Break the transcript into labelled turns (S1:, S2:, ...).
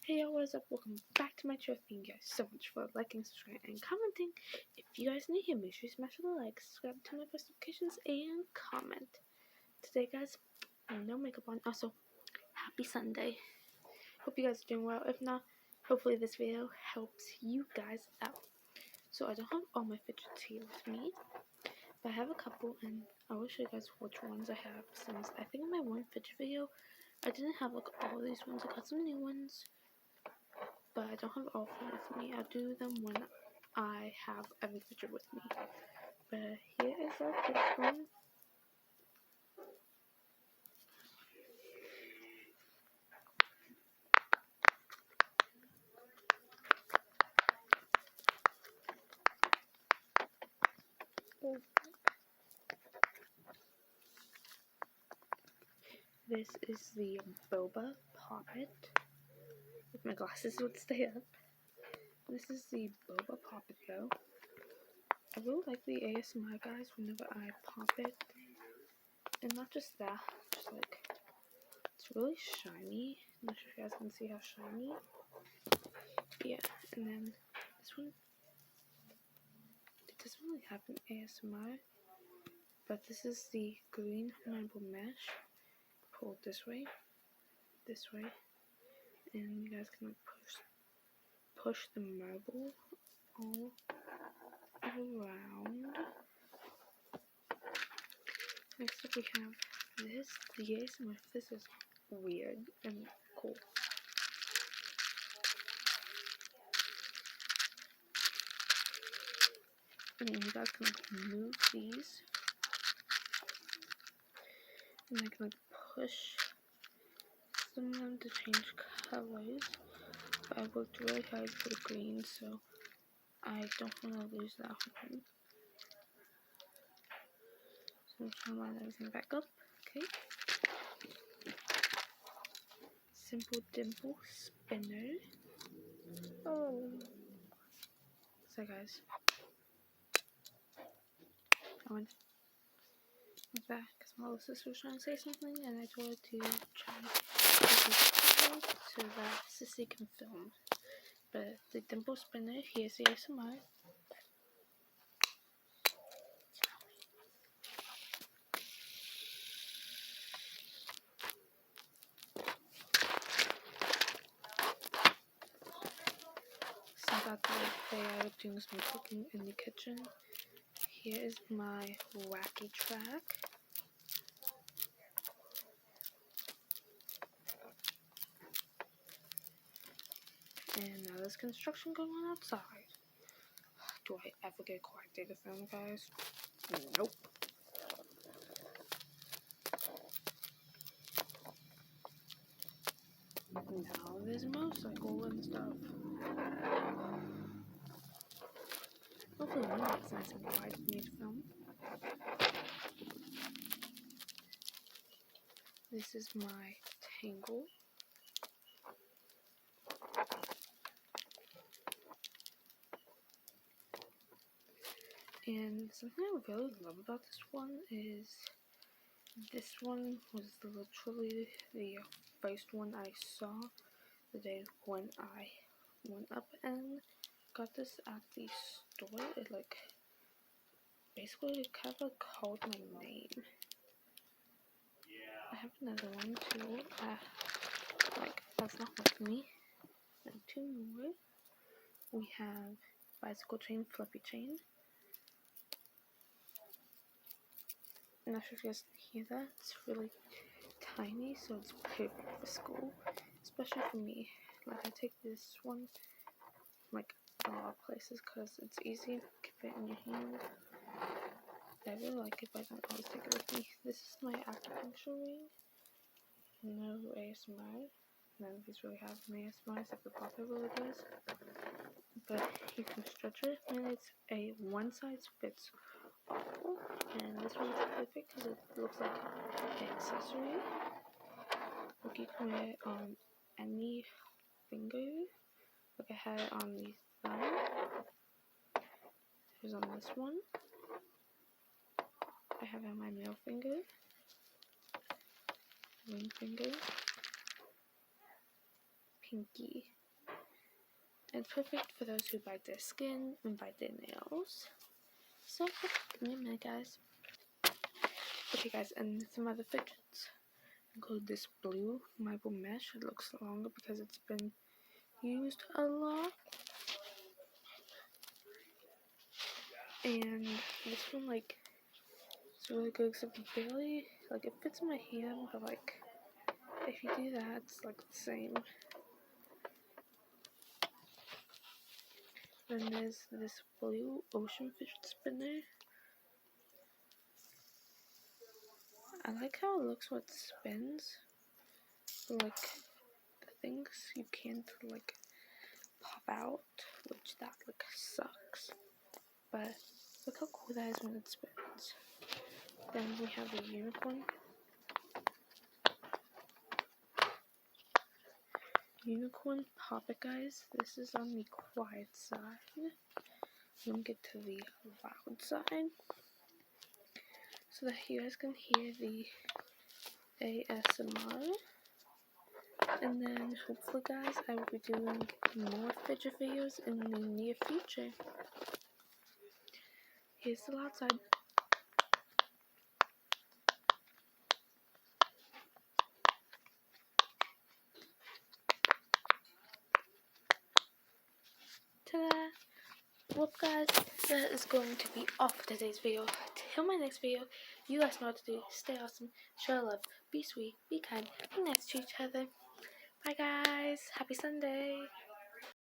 S1: Hey y'all, what is up? Welcome back to my channel. Thank you guys so much for liking, subscribing, and commenting. If you guys need here, make sure you smash the like, subscribe to my post notifications, and comment. Today, guys, no makeup on. Also, happy Sunday. Hope you guys are doing well. If not, hopefully this video helps you guys out. So I don't have all my fidgets here with me, but I have a couple, and I will show you guys which ones I have. Since I think in my one fidget video, I didn't have like all these ones. I got some new ones, but I don't have all of them with me. I'll do them when I have every fidget with me. But here is our first one. This is the Boba Poppet. If my glasses would stay up. This is the Boba Poppet though. I really like the ASMR guys whenever I pop it. And not just that, just like, it's really shiny. I'm not sure if you guys can see how shiny. Yeah, and then this one, it doesn't really have an ASMR, but this is the green marble mesh. Pull it this way, and you guys can like push the marble all around. Next up we have this. The ASMR for this is weird and cool. And you guys can like move these, and I can like push some of them to change colors. But I worked really hard for the green, so I don't want to lose that one. So I'm trying to line everything back up. Okay. Simple dimple spinner. Oh. So guys, I went back because my little sister was trying to say something, and I told her to try so that Sissy can film. But the dimple spinner, here's the ASMR. Since I thought they are doing some cooking in the kitchen, here is my wacky track. And now there's construction going on outside. Do I ever get quiet day to film, guys? Nope. Now there's a motorcycle and stuff. Hopefully one day it's nice and quiet for me to film. This is my tangle. And something I really love about this one is this one was literally the first one I saw the day when I went up and got this at the store. It like basically kind of called my name. I have another one too. Like that's not with me. And two more. We have bicycle chain, fluffy chain. I'm not sure if you guys can hear that. It's really tiny, so it's perfect for school, especially for me. Like I take this one like a lot of places because it's easy to keep it in your hand. I really like it, but I don't always take it with me. This is my acupuncture ring. No ASMR. None of these really have an ASMR except the pop really does. But you can stretch it, and it's a one size fits all. And this one's perfect because it looks like an accessory. Like you can wear it on any finger. Like I had it on the thumb. Here's on this one. I have it on my middle finger, ring finger, pinky, And it's perfect for those who bite their skin and bite their nails. So, give me a minute, guys. Okay, guys, and some other fidgets. Include this blue marble mesh. It looks longer because it's been used a lot. And this one, like, it's really good except barely, like, it fits in my hand, but, like, if you do that, it's, like, the same. Then there's this blue ocean fidget spinner. I like how it looks when it spins. But, like, the things you can't, like, pop out, which that, like, sucks. But look how cool that is when it spins. Then we have a unicorn. Unicorn pop it, guys. This is on the quiet side. Let me get to the loud side so that you guys can hear the ASMR. And then hopefully, guys, I will be doing more fidget videos in the near future. Here's the loud side. Ta-da! Well, guys, that is going to be all for today's video. Till my next video, you guys know what to do. Stay awesome, show love, be sweet, be kind, be nice to each other. Bye, guys. Happy Sunday.